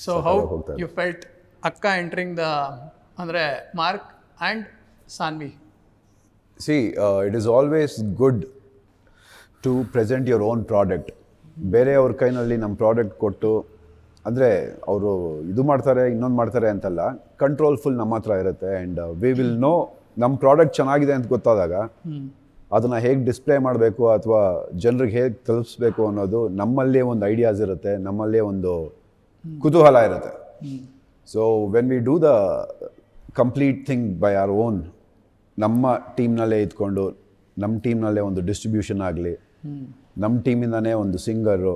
So how you felt ಅಕ್ಕ entering the ಅಂದರೆ Mark and Sanvi? See it is always good to present your own product. ಬೇರೆಯವ್ರ ಕೈನಲ್ಲಿ ನಮ್ಮ product ಕೊಟ್ಟು, ಅಂದರೆ ಅವರು ಇದು ಮಾಡ್ತಾರೆ ಇನ್ನೊಂದು ಮಾಡ್ತಾರೆ ಅಂತಲ್ಲ, ಕಂಟ್ರೋಲ್ ಫುಲ್ ನಮ್ಮ ಹತ್ರ ಇರುತ್ತೆ. ಆ್ಯಂಡ್ ವಿ ವಿಲ್ ನೋ ನಮ್ಮ ಪ್ರಾಡಕ್ಟ್ ಚೆನ್ನಾಗಿದೆ ಅಂತ ಗೊತ್ತಾದಾಗ ಅದನ್ನು ಹೇಗೆ ಡಿಸ್ಪ್ಲೇ ಮಾಡಬೇಕು ಅಥವಾ ಜನರಿಗೆ ಹೇಗೆ ತಲುಪಿಸ್ಬೇಕು ಅನ್ನೋದು ನಮ್ಮಲ್ಲೇ ಒಂದು ಐಡಿಯಾಸ್ ಇರುತ್ತೆ, ನಮ್ಮಲ್ಲೇ ಒಂದು ಕುತೂಹಲ ಇರುತ್ತೆ. So when we do the complete thing by our own, ನಮ್ಮ ಟೀಮ್ನಲ್ಲೇ ಇದ್ಕೊಂಡು ನಮ್ಮ ಟೀಮ್ನಲ್ಲೇ ಒಂದು ಡಿಸ್ಟ್ರಿಬ್ಯೂಷನ್ ಆಗಲಿ, ನಮ್ಮ ಟೀಮಿಂದನೇ ಒಂದು ಸಿಂಗರು,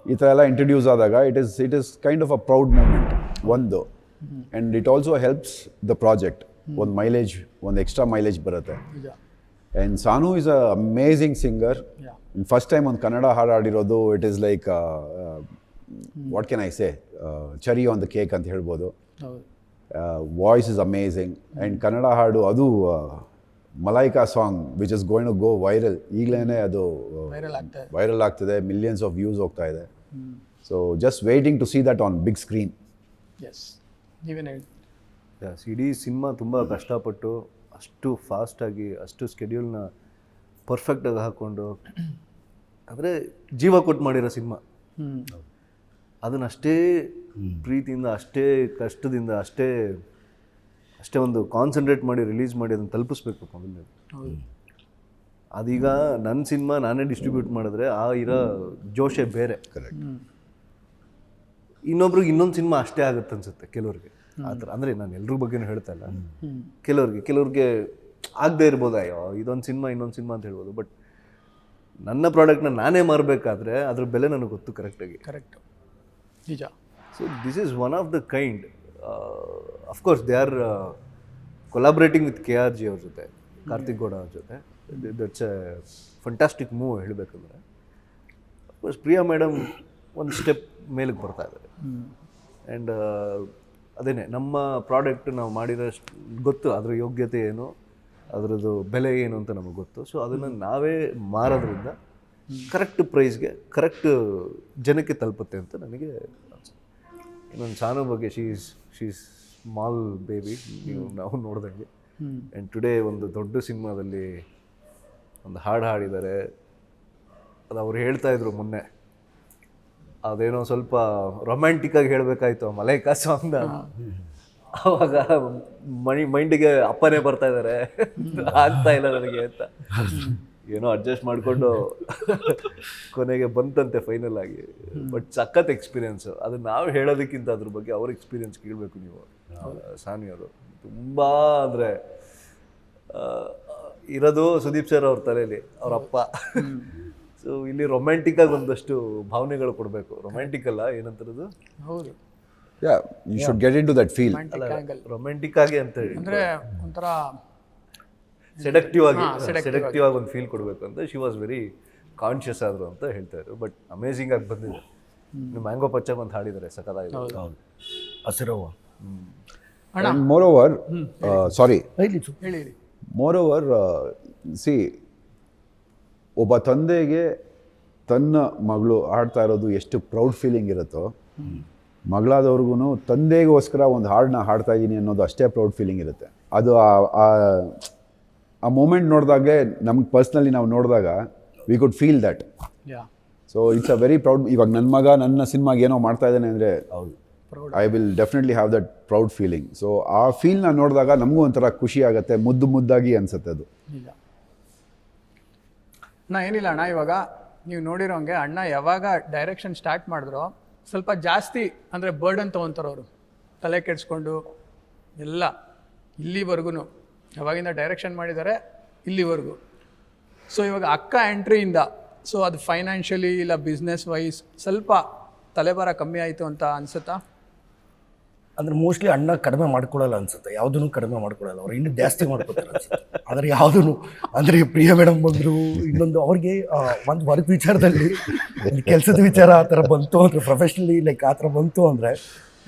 ಈ ಥರ ಎಲ್ಲ ಇಂಟ್ರಡ್ಯೂಸ್ ಆದಾಗ it is kind of a proud moment ಒಂದು. And it also helps the project. ಒಂದು ಮೈಲೇಜ್, ಒಂದು ಎಕ್ಸ್ಟ್ರಾ ಮೈಲೇಜ್ ಬರುತ್ತೆ. And Sanu is a amazing singer. First time ಒಂದು ಕನ್ನಡ ಹಾಡು ಆಡಿರೋದು, it is like what can I say, cherry on the cake ಅಂತ ಹೇಳ್ಬೋದು. Voice is amazing. And Kannada ಹಾಡು ಅದು Malaika song which is going to go viral. ಈಗಲೇ ಅದು ವೈರಲ್ ಆಗ್ತಿದೆ, ಮಿಲಿಯನ್ಸ್ ಆಫ್ ವ್ಯೂಸ್ ಹೋಗ್ತಾ ಇದೆ. So just waiting to see that on big screen. ಇಡೀ ಸಿನಿಮಾ ತುಂಬ ಕಷ್ಟಪಟ್ಟು ಅಷ್ಟು ಫಾಸ್ಟಾಗಿ ಅಷ್ಟು ಸ್ಕೆಡ್ಯೂಲ್ನ ಪರ್ಫೆಕ್ಟಾಗಿ ಹಾಕ್ಕೊಂಡು, ಅಂದರೆ ಜೀವ ಕೊಟ್ಟು ಮಾಡಿರೋ ಸಿನಿಮಾ. ಅದನ್ನು ಅಷ್ಟೇ ಪ್ರೀತಿಯಿಂದ, ಅಷ್ಟೇ ಕಷ್ಟದಿಂದ, ಅಷ್ಟೇ ಒಂದು ಕಾನ್ಸಂಟ್ರೇಟ್ ಮಾಡಿ ರಿಲೀಸ್ ಮಾಡಿ ಅದನ್ನು ತಲುಪಿಸ್ಬೇಕು ಮೊದಲನೇ. ಅದೀಗ ನನ್ನ ಸಿನಿಮಾ ನಾನೇ ಡಿಸ್ಟ್ರಿಬ್ಯೂಟ್ ಮಾಡಿದ್ರೆ ಆ ಇರೋ ಜೋಶೇ ಬೇರೆ. ಕರೆಕ್ಟ್. ಇನ್ನೊಬ್ರಿಗೆ ಇನ್ನೊಂದು ಸಿನಿಮಾ ಅಷ್ಟೇ ಆಗುತ್ತೆ ಅನ್ಸುತ್ತೆ ಕೆಲವ್ರಿಗೆ. ಆ ಥರ ಅಂದರೆ ನಾನು ಎಲ್ರ ಬಗ್ಗೆನೂ ಹೇಳ್ತಾ ಇಲ್ಲ, ಕೆಲವ್ರಿಗೆ ಆಗದೆ ಇರ್ಬೋದು, ಅಯ್ಯೋ ಇದೊಂದು ಸಿನಿಮಾ ಇನ್ನೊಂದು ಸಿನಿಮಾ ಅಂತ ಹೇಳ್ಬೋದು. ಬಟ್ ನನ್ನ ಪ್ರಾಡಕ್ಟ್ನ ನಾನೇ ಮಾರಬೇಕಾದ್ರೆ ಅದ್ರ ಬೆಲೆ ನನಗೆ ಗೊತ್ತು ಕರೆಕ್ಟಾಗಿ. ಕರೆಕ್ಟ್, ನಿಜ. So this is one of the kind. Of course they are collaborating with KRG ಅವ್ರ ಜೊತೆ, ಕಾರ್ತಿಕ್ ಗೌಡ ಅವ್ರ ಜೊತೆ. ದಟ್ಸ್ ಎ ಫಂಟಾಸ್ಟಿಕ್ ಮೂವ್ ಹೇಳಬೇಕಂದ್ರೆ. ಅಫ್ಕೋರ್ಸ್ ಪ್ರಿಯಾ ಮೇಡಮ್ ಒಂದು ಸ್ಟೆಪ್ ಮೇಲಕ್ಕೆ ಬರ್ತಾ ಇದ್ದಾರೆ. ಆ್ಯಂಡ್ ಅದೇನೆ ನಮ್ಮ ಪ್ರಾಡಕ್ಟ್ ನಾವು ಮಾಡಿರೋ ಗೊತ್ತು, ಅದ್ರ ಯೋಗ್ಯತೆ ಏನು, ಅದರದ್ದು ಬೆಲೆ ಏನು ಅಂತ ನಮಗೆ ಗೊತ್ತು. ಸೊ ಅದನ್ನು ನಾವೇ ಮಾರೋದ್ರಿಂದ ಕರೆಕ್ಟ್ ಪ್ರೈಸ್ಗೆ ಕರೆಕ್ಟ್ ಜನಕ್ಕೆ ತಲುಪುತ್ತೆ ಅಂತ ನನಗೆ ಅನ್ಸುತ್ತೆ. ಇನ್ನೊಂದು ಸಾನು ಬಗ್ಗೆ, ಶೀ ಈಸ್ ಸ್ಮಾಲ್ ಬೇಬಿ, ನಾವು ನೋಡಿದಂಗೆ. ಆ್ಯಂಡ್ ಟುಡೇ ಒಂದು ದೊಡ್ಡ ಸಿನಿಮಾದಲ್ಲಿ ಒಂದು ಹಾಡು ಹಾಡಿದ್ದಾರೆ. ಅದು ಅವ್ರು ಹೇಳ್ತಾಯಿದ್ರು ಮೊನ್ನೆ, ಅದೇನೋ ಸ್ವಲ್ಪ ರೊಮ್ಯಾಂಟಿಕ್ಕಾಗಿ ಹೇಳಬೇಕಾಯ್ತು ಆ ಮಲೈಕಾ ಸಾಂಗ್ನ. ಆವಾಗ ಮೈಂಡಿಗೆ ಅಪ್ಪನೇ ಬರ್ತಾ ಇದ್ದಾರೆ, ಆಗ್ತಾ ಇಲ್ಲ ನನಗೆ ಅಂತ ಏನೋ ಅಡ್ಜಸ್ಟ್ ಮಾಡಿಕೊಂಡು ಕೊನೆಗೆ ಬಂತಂತೆ ಫೈನಲ್ ಆಗಿ. ಬಟ್ ಸಖತ್ ಎಕ್ಸ್ಪೀರಿಯೆನ್ಸು. ಅದು ನಾವು ಹೇಳೋದಕ್ಕಿಂತ ಅದ್ರ ಬಗ್ಗೆ ಅವ್ರ ಎಕ್ಸ್ಪೀರಿಯೆನ್ಸ್ ಕೇಳಬೇಕು ನೀವು. ಸಾನಿಯವರು ತುಂಬ ಅಂದರೆ ಇರೋದು ಸುದೀಪ್ ಸರ್ ಅವ್ರ ತಲೆಯಲ್ಲಿ, ಅವ್ರ ಅಪ್ಪ. ಸೊ ಇಲ್ಲಿ ರೊಮ್ಯಾಂಟಿಕ್ಕಾಗಿ ಒಂದಷ್ಟು ಭಾವನೆಗಳು ಕೊಡಬೇಕು. ರೊಮ್ಯಾಂಟಿಕ್ ಅಲ್ಲ, ಏನಂತಾರದು, ಹೌದು, you should get into that feel. Romantic ಆಗಿ ಅಂತ ಹೇಳಿ, ಅಂದರೆ ಒಂಥರ ಸೆಡೆಕ್ಟಿವ್ ಆಗಿ ಒಂದು ಫೀಲ್ ಕೊಡಬೇಕು ಅಂತ ಶಿ ವಾಸ್ ವೆರಿ ಕಾನ್ಷಿಯಸ್ ಆದರು ಅಂತ ಹೇಳ್ತಾ ಇದ್ರು. ಬಟ್ ಅಮೇಝಿಂಗ್ ಆಗಿ ಬಂದಿದೆ. ಮ್ಯಾಂಗೋ ಪಚ್ಚ ಅಂತ ಹಾಡಿದ್ದಾರೆ, ಸಖತ್ತಾಗಿದೆ. ಹಸಿರವ್ವ. ಮೋರೋವರ್, ಸಾರಿ, ಹೇಳಿ. ಮೋರೋವರ್, ಸಿ, ಒಬ್ಬ ತಂದೆಗೆ ತನ್ನ ಮಗಳು ಆಡ್ತಾ ಇರೋದು ಎಷ್ಟು ಪ್ರೌಡ್ ಫೀಲಿಂಗ್ ಇರುತ್ತೋ, ಮಗಳಾದವ್ರಿಗೂ ತಂದೆಗೋಸ್ಕರ ಒಂದು ಹಾಡನ್ನ ಹಾಡ್ತಾ ಇದ್ದೀನಿ ಅನ್ನೋದು ಅಷ್ಟೇ ಪ್ರೌಡ್ ಫೀಲಿಂಗ್ ಇರುತ್ತೆ. ಅದು ಆ ಮೂಮೆಂಟ್ ನೋಡಿದಾಗೆ ನಮ್ಗೆ ಪರ್ಸ್ನಲಿ ನಾವು ನೋಡಿದಾಗ we could feel that. So it's a very proud. ಇವಾಗ ನನ್ನ ಮಗ ನನ್ನ ಸಿನಿಮಾಗೆ ಏನೋ ಮಾಡ್ತಾ ಇದ್ದಾನೆ ಅಂದರೆ I will definitely have that proud feeling. So ಆ ಫೀಲ್ನ ನೋಡಿದಾಗ ನಮಗೂ ಒಂಥರ ಖುಷಿ ಆಗುತ್ತೆ, ಮುದ್ದಾಗಿ ಅನ್ಸುತ್ತೆ ಅದು. ಅಣ್ಣ ಏನಿಲ್ಲ ಅಣ್ಣ, ಇವಾಗ ನೀವು ನೋಡಿರೋಂಗೆ ಅಣ್ಣ ಯಾವಾಗ ಡೈರೆಕ್ಷನ್ ಸ್ಟಾರ್ಟ್ ಮಾಡಿದ್ರು ಸ್ವಲ್ಪ ಜಾಸ್ತಿ ಅಂದರೆ ಬರ್ಡನ್ ತೊಗೊತಾರೆ ಅವರು, ತಲೆ ಕೆಡಿಸ್ಕೊಂಡು ಎಲ್ಲ ಇಲ್ಲಿವರೆಗೂ ಯಾವಾಗಿಂದ ಡೈರೆಕ್ಷನ್ ಮಾಡಿದ್ದಾರೆ ಇಲ್ಲಿವರೆಗೂ. ಸೊ ಇವಾಗ ಅಕ್ಕ ಎಂಟ್ರಿಯಿಂದ ಸೊ ಅದು ಫೈನಾನ್ಷಿಯಲಿ ಇಲ್ಲ ಬಿಸ್ನೆಸ್ ವೈಸ್ ಸ್ವಲ್ಪ ತಲೆಭಾರ ಕಮ್ಮಿ ಆಯಿತು ಅಂತ ಅನಿಸುತ್ತಾ? ಅಂದರೆ ಮೋಸ್ಟ್ಲಿ ಅಣ್ಣ ಕಡಿಮೆ ಮಾಡ್ಕೊಳ್ಳಲ್ಲ ಅನ್ಸುತ್ತೆ, ಯಾವುದೂ ಕಡಿಮೆ ಮಾಡ್ಕೊಳ್ಳಲ್ಲ, ಅವ್ರು ಇನ್ನೂ ಜಾಸ್ತಿ ಮಾಡ್ಕೊತಾರೆ ಅನ್ಸುತ್ತೆ. ಆದರೆ ಯಾವುದೂ ಅಂದರೆ ಪ್ರಿಯಾ ಮೇಡಮ್ ಬಂದರು, ಇನ್ನೊಂದು ಅವ್ರಿಗೆ ಒಂದು ವರ್ಕ್ ವಿಚಾರದಲ್ಲಿ ಕೆಲಸದ ವಿಚಾರ ಆ ಥರ ಬಂತು ಅಂದರೆ, ಪ್ರೊಫೆಷ್ನಲಿ ಲೈಕ್ ಆ ಥರ ಬಂತು ಅಂದರೆ,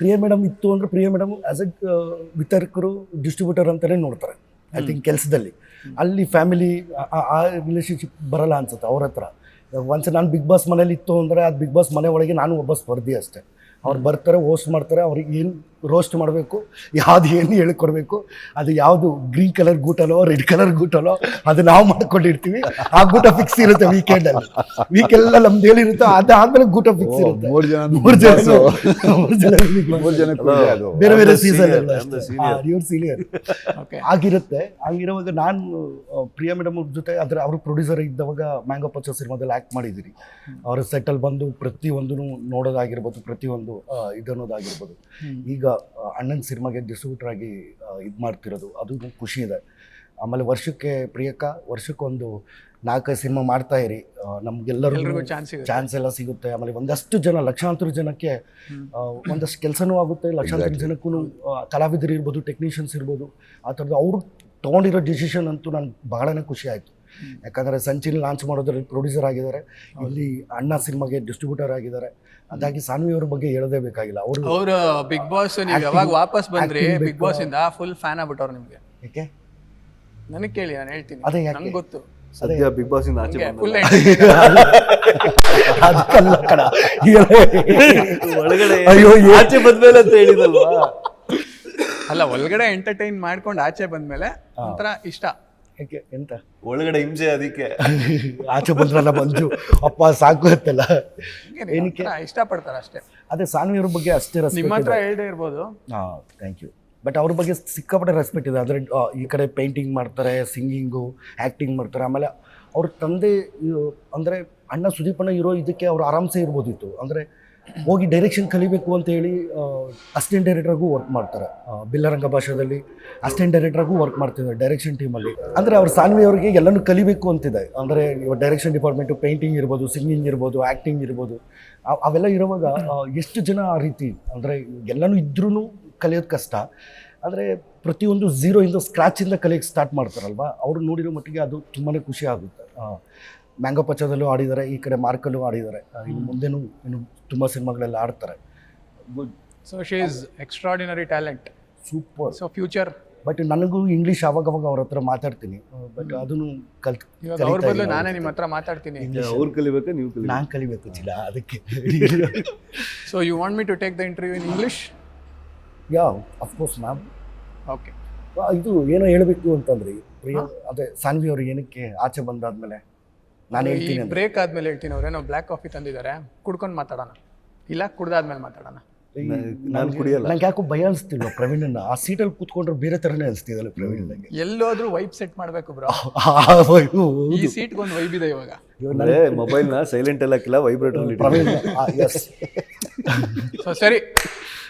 ಪ್ರಿಯಾ ಮೇಡಮ್ ಇತ್ತು ಅಂದರೆ ಪ್ರಿಯಾ ಮೇಡಮ್ ಆ್ಯಸ್ ಎ ವಿತರಕರು, ಡಿಸ್ಟ್ರಿಬ್ಯೂಟರ್ ಅಂತಲೇ ನೋಡ್ತಾರೆ. ಐ ಥಿಂಕ್ ಕೆಲಸದಲ್ಲಿ ಅಲ್ಲಿ ಫ್ಯಾಮಿಲಿ ಆ ರಿಲೇಷನ್ಶಿಪ್ ಬರಲ್ಲ ಅನ್ಸುತ್ತೆ ಅವ್ರ ಹತ್ರ. ಒನ್ಸ್ ನಾನು ಬಿಗ್ ಬಾಸ್ ಮನೇಲಿ ಇತ್ತು ಅಂದರೆ ಅದು ಬಿಗ್ ಬಾಸ್ ಮನೆ ಒಳಗೆ ನಾನು ಒಬ್ಬ ಸ್ಪರ್ಧಿ ಅಷ್ಟೇ. ಅವ್ರು ಬರ್ತಾರೆ ಹೋಸ್ಟ್ ಮಾಡ್ತಾರೆ, ಅವ್ರಿಗೆ ಏನು ರೋಸ್ಟ್ ಮಾಡಬೇಕು, ಯಾವ್ದು ಏನು ಹೇಳಿಕೊಡ್ಬೇಕು, ಅದು ಯಾವುದು ಗ್ರೀನ್ ಕಲರ್ ಗೂಟಲೋ ರೆಡ್ ಕಲರ್ ಗೂಟಲೋ ಅದು ನಾವು ಮಾಡ್ಕೊಂಡಿರ್ತೀವಿ. ಆ ಗೂಟ ಫಿಕ್ಸ್ ಇರುತ್ತೆ ವೀಕೆಂಡಲ್ಲಿ. ವೀಕೆಲ್ಲ ನಮ್ದು ಹೇಳಿರುತ್ತೆ, ಅದಾದ್ಮೇಲೆ ಗೂಟ ಫಿಕ್ಸ್ ಇರುತ್ತೆ. ಮೂರು ಜನ ಅದು ಬೇರೆ ಬೇರೆ I'm the season senior, I'm the senior. ಇವ್ರು ಸೀನಿಯರ್ ಓಕೆ. ಆಗಿರುತ್ತೆ. ಹಂಗಿರುವಾಗ ನಾನು ಪ್ರಿಯಾ ಮೇಡಮ್ ಅವ್ರ ಜೊತೆ ಆದರೆ ಅವರು ಪ್ರೊಡ್ಯೂಸರ್ ಇದ್ದವಾಗ ಮ್ಯಾಂಗೋ ಪಚ್ಚ ಸಿನಿಮಾದಲ್ಲಿ ಆ್ಯಕ್ಟ್ ಮಾಡಿದ್ದೀರಿ. ಅವರ ಸೆಟಲ್ ಬಂದು ಪ್ರತಿಯೊಂದೂ ನೋಡೋದಾಗಿರ್ಬೋದು, ಪ್ರತಿಯೊಂದು ಇದನ್ನೋದಾಗಿರ್ಬೋದು. ಈಗ ಅಣ್ಣನ ಸಿನಿಮಾಗೆ ಡಿಸ್ಟ್ರಿಬ್ಯೂಟರ್ ಆಗಿ ಇದು ಮಾಡ್ತಿರೋದು ಅದು ಖುಷಿ ಇದೆ. ಆಮೇಲೆ ವರ್ಷಕ್ಕೆ ಪ್ರಿಯಕ್ಕ ವರ್ಷಕ್ಕೊಂದು 4-5 ಸಿನಿಮಾ ಮಾಡ್ತಾ ಇರಿ, ನಮ್ಗೆಲ್ಲರಿಗೂ ಚಾನ್ಸ್ ಎಲ್ಲ ಸಿಗುತ್ತೆ. ಆಮೇಲೆ ಒಂದಷ್ಟು ಜನ ಲಕ್ಷಾಂತರ ಜನಕ್ಕೆ ಒಂದಷ್ಟು ಕೆಲಸನೂ ಆಗುತ್ತೆ, ಲಕ್ಷಾಂತರ ಜನಕ್ಕೂ ಕಲಾವಿದರು ಇರ್ಬೋದು, ಟೆಕ್ನಿಷಿಯನ್ಸ್ ಇರ್ಬೋದು, ಆ ಥರದ್ದು ಅವರು ತೊಗೊಂಡಿರೋ ಡಿಸಿಷನ್ ಅಂತೂ ನನಗೆ ಬಹಳನೇ ಖುಷಿ ಆಯಿತು. ಯಾಕಂದರೆ ಸಂಚಿನ್ ಲಾಂಚ್ ಮಾಡೋದ್ರಲ್ಲಿ ಪ್ರೊಡ್ಯೂಸರ್ ಆಗಿದ್ದಾರೆ, ಇಲ್ಲಿ ಅಣ್ಣ ಸಿನಿಮಾಗೆ ಡಿಸ್ಟ್ರಿಬ್ಯೂಟರ್ ಆಗಿದ್ದಾರೆ. ಅದಾಗಿ ಸಾನ್ವಿ ಅವ್ರ ಬಗ್ಗೆ ಹೇಳೋದೇ ಬೇಕಾಗಿಲ್ಲ. ಅವರು ಬಿಗ್ ಬಾಸ್ ನೀವು ಯಾವಾಗ ವಾಪಸ್ ಬಂದ್ರಿ ಬಿಗ್ ಬಾಸ್ ಇಂದ ಫುಲ್ ಫ್ಯಾನ್ ಆಗ್ಬಿಟ್ಟವ್ರು ನಿಮ್ಗೆ. ಯಾಕೆ ನನಗೆ ಕೇಳಿ, ನಾನು ಹೇಳ್ತೀನಿ, ಅದೇ ಯಾಕೆ? ನಂಗೆ ಗೊತ್ತು. ಸದ್ಯ ಬಿಗ್ ಬಾಸ್ ಇಂದ ಆಚೆ ಫುಲ್ ಅದಕ್ಕಲ್ಲ ಕಣ. ಒಳಗಡೆ ಅಯ್ಯೋ, ಆಚೆ ಬಂದ್ಮೇಲೆ ಅಂತ ಹೇಳಿದಲ್ವಾ. ಅಲ್ಲ, ಒಳಗಡೆ ಎಂಟರ್ಟೈನ್ ಮಾಡ್ಕೊಂಡು ಆಚೆ ಬಂದ್ಮೇಲೆ ಒಂಥರ ಇಷ್ಟ. ಯಾಕೆ ಎಂತ ಒಳಗಡೆ ಹಿಂಸೆ ಅದಕ್ಕೆ. ಆಚೆ ಬಂದ್ರಲ್ಲ ಮಂಜು ಅಪ್ಪ ಸಾಕು ಅಂತಲ್ಲ. ಏನಕ್ಕೆ ಇಷ್ಟಪಡ್ತಾರೆ ಅಷ್ಟೇ. ಅದೇ ಸಾನ್ವಿ ಅವ್ರ ಬಗ್ಗೆ ಅಷ್ಟೇ ನಿಮ್ಮ ರೆಸ್ಪೆಕ್ಟ್ ಹತ್ರ ಇದೆ. ಹೇಳ್ದೆ ಇರ್ಬೋದು. ಹಾಂ, ಥ್ಯಾಂಕ್ ಯು. ಬಟ್ ಅವ್ರ ಬಗ್ಗೆ ಸಿಕ್ಕಾಪಟ್ಟೆ ರೆಸ್ಪೆಕ್ಟ್ ಇದೆ. ಅಂದರೆ ಈ ಕಡೆ ಪೇಂಟಿಂಗ್ ಮಾಡ್ತಾರೆ, ಸಿಂಗಿಂಗು, ಆ್ಯಕ್ಟಿಂಗ್ ಮಾಡ್ತಾರೆ. ಆಮೇಲೆ ಅವ್ರ ತಂದೆ ಅಂದರೆ ಅಣ್ಣ ಸುದೀಪಣ್ಣ ಇರೋ ಇದಕ್ಕೆ ಅವ್ರು ಆರಾಮ್ಸೆ ಇರ್ಬೋದಿತ್ತು. ಅಂದರೆ ಹೋಗಿ ಡೈರೆಕ್ಷನ್ ಕಲಿಬೇಕು ಅಂತ ಹೇಳಿ ಅಸಿಸ್ಟೆಂಟ್ ಡೈರೆಕ್ಟ್ರಾಗೂ ವರ್ಕ್ ಮಾಡ್ತಾರೆ. ಬಿಲ್ಲರಂಗ ಭಾಷೆಯಲ್ಲಿ ಅಸಿಸ್ಟೆಂಟ್ ಡೈರೆಕ್ಟ್ರಾಗೂ ವರ್ಕ್ ಮಾಡ್ತಿದ್ದಾರೆ ಡೈರೆಕ್ಷನ್ ಟೀಮಲ್ಲಿ. ಅಂದರೆ ಅವ್ರ ಸಾನ್ವಿ ಅವ್ರಿಗೆ ಎಲ್ಲನೂ ಕಲಿಬೇಕು ಅಂತಿದೆ. ಅಂದರೆ ಇವಾಗ ಡೈರೆಕ್ಷನ್ ಡಿಪಾರ್ಟ್ಮೆಂಟು ಪೇಂಟಿಂಗ್ ಇರ್ಬೋದು, ಸಿಂಗಿಂಗ್ ಇರ್ಬೋದು, ಆ್ಯಕ್ಟಿಂಗ್ ಇರ್ಬೋದು, ಅವೆಲ್ಲ ಇರುವಾಗ ಎಷ್ಟು ಜನ ಆ ರೀತಿ ಅಂದರೆ ಎಲ್ಲನೂ ಇದ್ರೂ ಕಲಿಯೋದು ಕಷ್ಟ. ಅಂದರೆ ಪ್ರತಿಯೊಂದು ಝೀರೋಯಿಂದ ಸ್ಕ್ರ್ಯಾಚಿಂದ ಕಲಿಯೋಕ್ಕೆ ಸ್ಟಾರ್ಟ್ ಮಾಡ್ತಾರಲ್ವ, ಅವರು ನೋಡಿರೋ ಮಟ್ಟಿಗೆ ಅದು ತುಂಬಾ ಖುಷಿ ಆಗುತ್ತೆ. ಮ್ಯಾಂಗೋ ಪಚ್ಚದಲ್ಲೂ ಆಡಿದ್ದಾರೆ, ಈ ಕಡೆ ಮಾರ್ಕಲ್ಲೂ ಆಡಿದ್ದಾರೆ, ಇನ್ನು ಮುಂದೆನೂ ಇನ್ನು ತುಂಬ ಸಿನಿಮಾಗಳೆಲ್ಲ ಆಡ್ತಾರೆ. Good. So she is extraordinary talent. Super. So future. But ನನಗೂ ಇಂಗ್ಲೀಷ್ ಅವಾಗವಾಗ ಅವ್ರ ಹತ್ರ ಮಾತಾಡ್ತೀನಿ, ಬಟ್ ಅದನ್ನು ಇವಾಗ ಅವ್ರ ಬದಲು ನಾನೇ ನಿಮ್ಮ ಹತ್ರ ಮಾತಾಡ್ತೀನಿ. ಅವ್ರು ಕಲಿಬೇಕಾ ನೀವು ಕಲಿ? ನಾನು ಕಲಿಬೇಕು ಚಿಲ್ಲ ಅದಕ್ಕೆ. So you want me to take the interview in English? Yeah, of course ma'am. Okay. ಇದು ಏನೋ ಹೇಳಬೇಕು ಅಂತಂದ್ರಿ ಪ್ರಿಯ, ಅದೇ ಸಾನ್ವಿ ಅವರು ಏನಕ್ಕೆ ಆಚೆ ಬಂದಾದ್ಮೇಲೆ ನಾನು ಹೇಳ್ತೀನಿ. ಬ್ರೇಕ್ ಆದ್ಮೇಲೆ ಹೇಳ್ತೀನಿ. ಅವ್ರೇನೋ ಬ್ಲ್ಯಾಕ್ ಕಾಫಿ ತಂದಿದ್ದಾರೆ, ಕುಡ್ಕೊಂಡು ಮಾತಾಡೋಣ, ಇಲ್ಲ ಕುಡ್ದಾದ್ಮೇಲೆ ಮಾತಾಡೋಣ. ನಾನು ಕುಡಿಯಲ್ಲ. ನಂಗೆ ಯಾಕೋ ಭಯ ಅನಿಸ್ತಿಲ್ವ ಪ್ರವೀಣನ್ನ, ಆ ಸೀಟಲ್ಲಿ ಕೂತ್ಕೊಂಡ್ರೆ ಬೇರೆ ಥರನೇ ಅನಿಸ್ತಿದ್ದಲ್ಲ ಪ್ರವೀಣ್ ನನಗೆ. ಎಲ್ಲೋದ್ರೂ ವೈಬ್ ಸೆಟ್ ಮಾಡಬೇಕು ಬ್ರೋ. ಈ ಸೀಟ್ಗೆ ಒಂದು ವೈಬ್ ಇದೆ ಇವಾಗ. ಮೊಬೈಲ್ನ ಸೈಲೆಂಟ್ ಎಲ್ಲ ಹಾಕಿಲ್ಲ, ವೈಬ್ರೇಟರ್ ಪ್ರವೀಣ್ ಎಸ್. ಸೊ ಸರಿ,